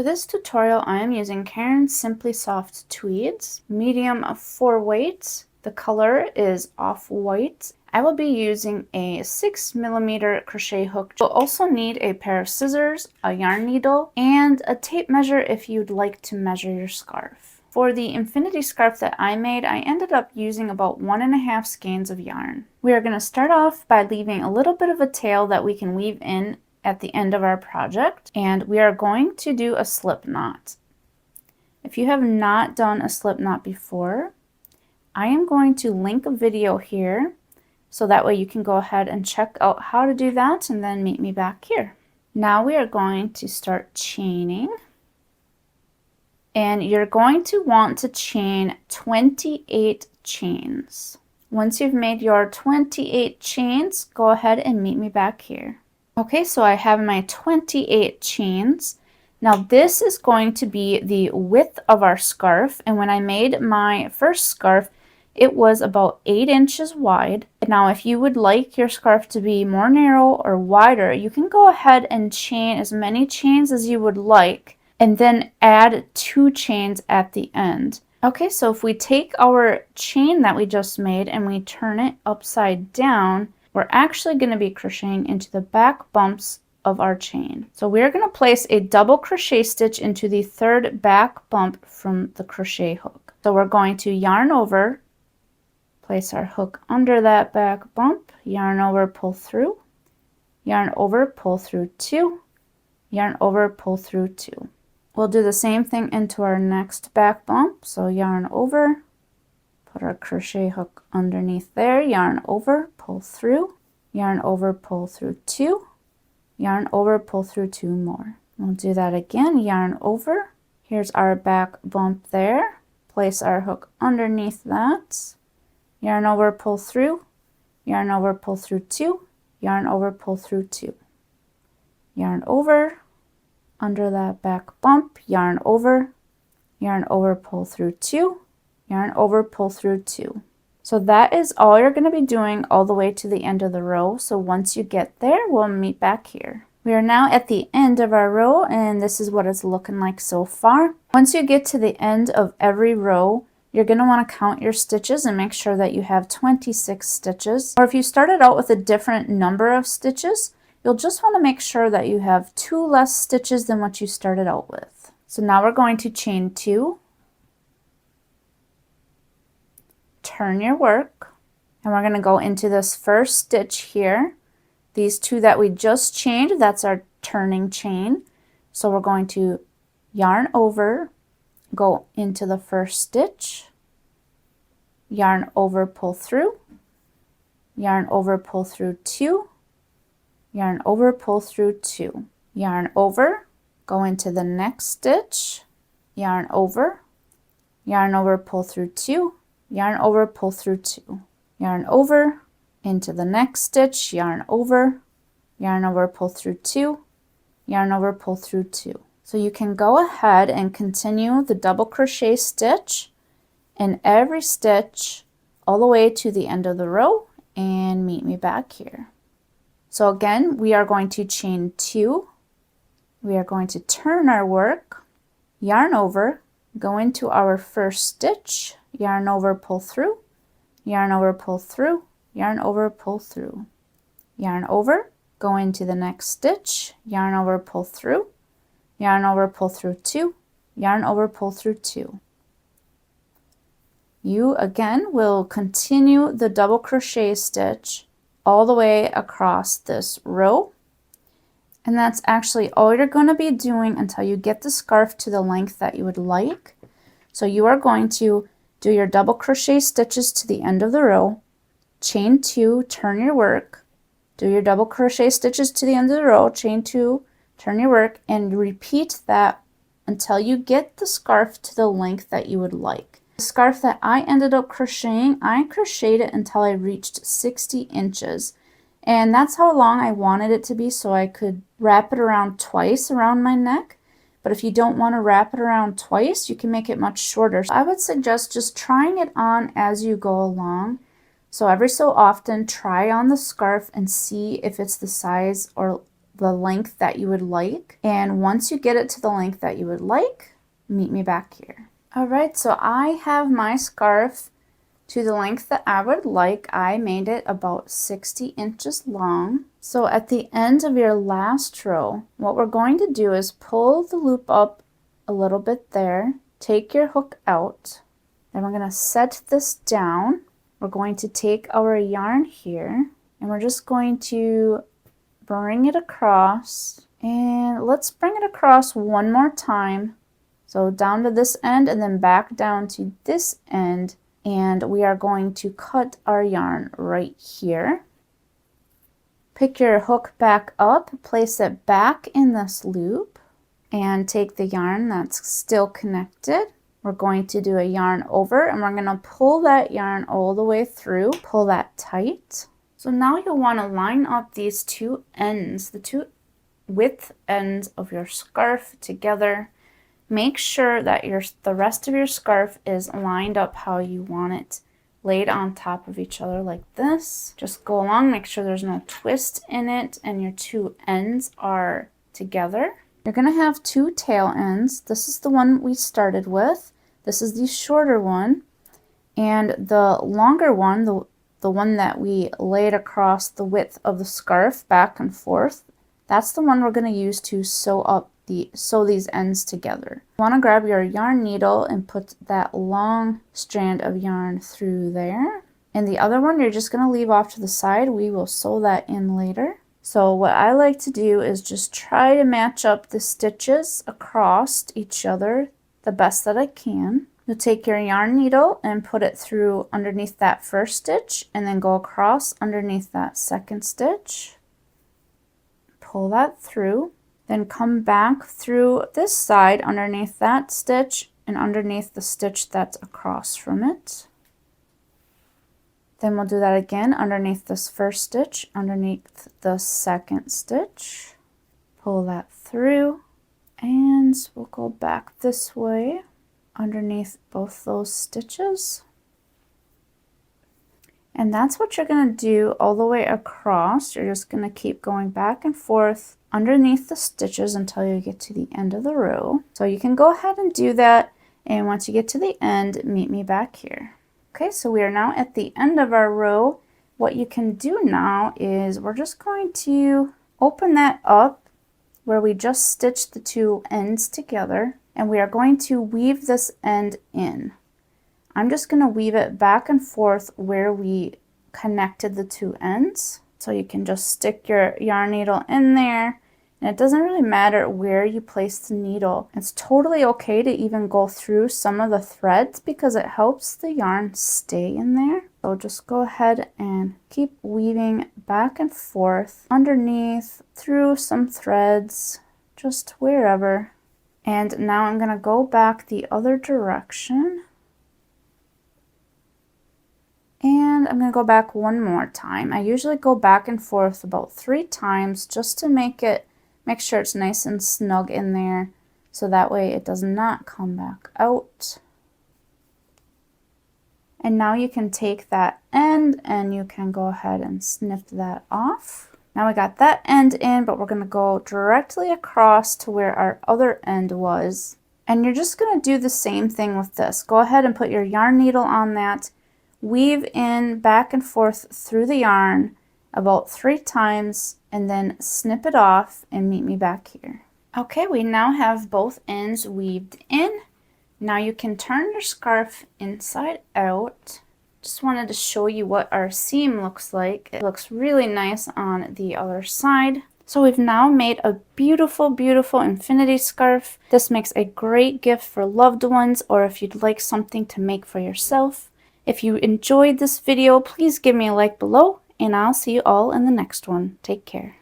For this tutorial, I am using Caron's Simply Soft Tweeds, medium 4 weight. The color is off-white. I will be using a 6mm crochet hook. You'll also need a pair of scissors, a yarn needle, and a tape measure if you'd like to measure your scarf. For the infinity scarf that I made, I ended up using about 1.5 skeins of yarn. We are going to start off by leaving a little bit of a tail that we can weave in at the end of our project, and we are going to do a slip knot. If you have not done a slip knot before, I am going to link a video here so that way you can go ahead and check out how to do that and then meet me back here. Now we are going to start chaining, and you're going to want to chain 28 chains. Once you've made your 28 chains, go ahead and meet me back here. Okay, so I have my 28 chains. Now this is going to be the width of our scarf, and when I made my first scarf, it was about 8 inches wide. Now if you would like your scarf to be more narrow or wider, you can go ahead and chain as many chains as you would like, and then add 2 chains at the end. Okay, so if we take our chain that we just made and we turn it upside down, we're actually going to be crocheting into the back bumps of our chain. So we're going to place a double crochet stitch into the third back bump from the crochet hook. So we're going to yarn over, place our hook under that back bump, yarn over, pull through, yarn over, pull through 2, yarn over, pull through 2. We'll do the same thing into our next back bump. So yarn over, put our crochet hook underneath there, yarn over, pull through, yarn over, pull through 2, yarn over, pull through 2 more. We'll do that again, yarn over. Here's our back bump there. Place our hook underneath that, yarn over, pull through, yarn over, pull through 2, yarn over, pull through 2. Yarn over, under that back bump, yarn over, pull through 2, yarn over, pull through 2. So that is all you're going to be doing all the way to the end of the row. So once you get there, we'll meet back here. We are now at the end of our row, and this is what it's looking like so far. Once you get to the end of every row, you're going to want to count your stitches and make sure that you have 26 stitches. Or if you started out with a different number of stitches, you'll just want to make sure that you have 2 less stitches than what you started out with. So now we're going to chain 2. Turn your work, and we're going to go into this first stitch here. These 2 that we just chained, that's our turning chain. So we're going to yarn over, go into the first stitch, yarn over, pull through, yarn over, pull through 2, yarn over, pull through 2, yarn over, go into the next stitch, yarn over, pull through 2, yarn over, pull through 2, yarn over, into the next stitch, yarn over, pull through 2, yarn over, pull through 2. So you can go ahead and continue the double crochet stitch in every stitch all the way to the end of the row and meet me back here. So again, we are going to chain 2. We are going to turn our work, yarn over, go into our first stitch, yarn over, pull through, yarn over, pull through, yarn over, pull through, yarn over, go into the next stitch, yarn over, pull through, yarn over, pull through 2, yarn over, pull through 2. You again will continue the double crochet stitch all the way across this row. And that's actually all you're going to be doing until you get the scarf to the length that you would like. So you are going to do your double crochet stitches to the end of the row, chain 2, turn your work, do your double crochet stitches to the end of the row, chain 2, turn your work, and repeat that until you get the scarf to the length that you would like. The scarf that I ended up crocheting, I crocheted it until I reached 60 inches. And that's how long I wanted it to be, so I could wrap it around twice around my neck. But if you don't want to wrap it around twice, you can make it much shorter. I would suggest just trying it on as you go along. So every so often, try on the scarf and see if it's the size or the length that you would like. And once you get it to the length that you would like, meet me back here. All right, so I have my scarf to the length that I would like. I made it about 60 inches long. So at the end of your last row, what we're going to do is pull the loop up a little bit there, take your hook out, then we're going to set this down. We're going to take our yarn here and we're just going to bring it across, and let's bring it across one more time. So down to this end and then back down to this end, and we are going to cut our yarn right here. Pick your hook back up, place it back in this loop, and take the yarn that's still connected. We're going to do a yarn over and we're going to pull that yarn all the way through, pull that tight. So now you'll want to line up these two ends, the two width ends of your scarf together. Make sure that the rest of your scarf is lined up how you want it, laid on top of each other like this. Just go along, make sure there's no twist in it and your two ends are together. You're going to have two tail ends. This is the one we started with. This is the shorter one. And the longer one, the one that we laid across the width of the scarf back and forth, that's the one we're going to use to sew these ends together. You want to grab your yarn needle and put that long strand of yarn through there. And the other one you're just going to leave off to the side. We will sew that in later. So what I like to do is just try to match up the stitches across each other the best that I can. You'll take your yarn needle and put it through underneath that first stitch and then go across underneath that second stitch. Pull that through, then come back through this side underneath that stitch and underneath the stitch that's across from it. Then we'll do that again underneath this first stitch, underneath the second stitch. Pull that through and we'll go back this way underneath both those stitches. And that's what you're going to do all the way across. You're just going to keep going back and forth underneath the stitches until you get to the end of the row. So you can go ahead and do that, and once you get to the end, meet me back here. Okay, so we are now at the end of our row. What you can do now is we're just going to open that up where we just stitched the two ends together, and we are going to weave this end in. I'm just going to weave it back and forth where we connected the two ends. So you can just stick your yarn needle in there, and it doesn't really matter where you place the needle. It's totally okay to even go through some of the threads because it helps the yarn stay in there. So just go ahead and keep weaving back and forth underneath, through some threads, just wherever. And now I'm going to go back the other direction. And I'm going to go back one more time. I usually go back and forth about 3 times just to make sure it's nice and snug in there, so that way it does not come back out. And now you can take that end and you can go ahead and snip that off. Now we got that end in, but we're going to go directly across to where our other end was. And you're just going to do the same thing with this. Go ahead and put your yarn needle on that. Weave in back and forth through the yarn about 3 times and then snip it off and meet me back here. Okay, we now have both ends weaved in. Now you can turn your scarf inside out. Just wanted to show you what our seam looks like. It looks really nice on the other side. So we've now made a beautiful, beautiful infinity scarf. This makes a great gift for loved ones, or if you'd like something to make for yourself. If you enjoyed this video, please give me a like below, and I'll see you all in the next one. Take care.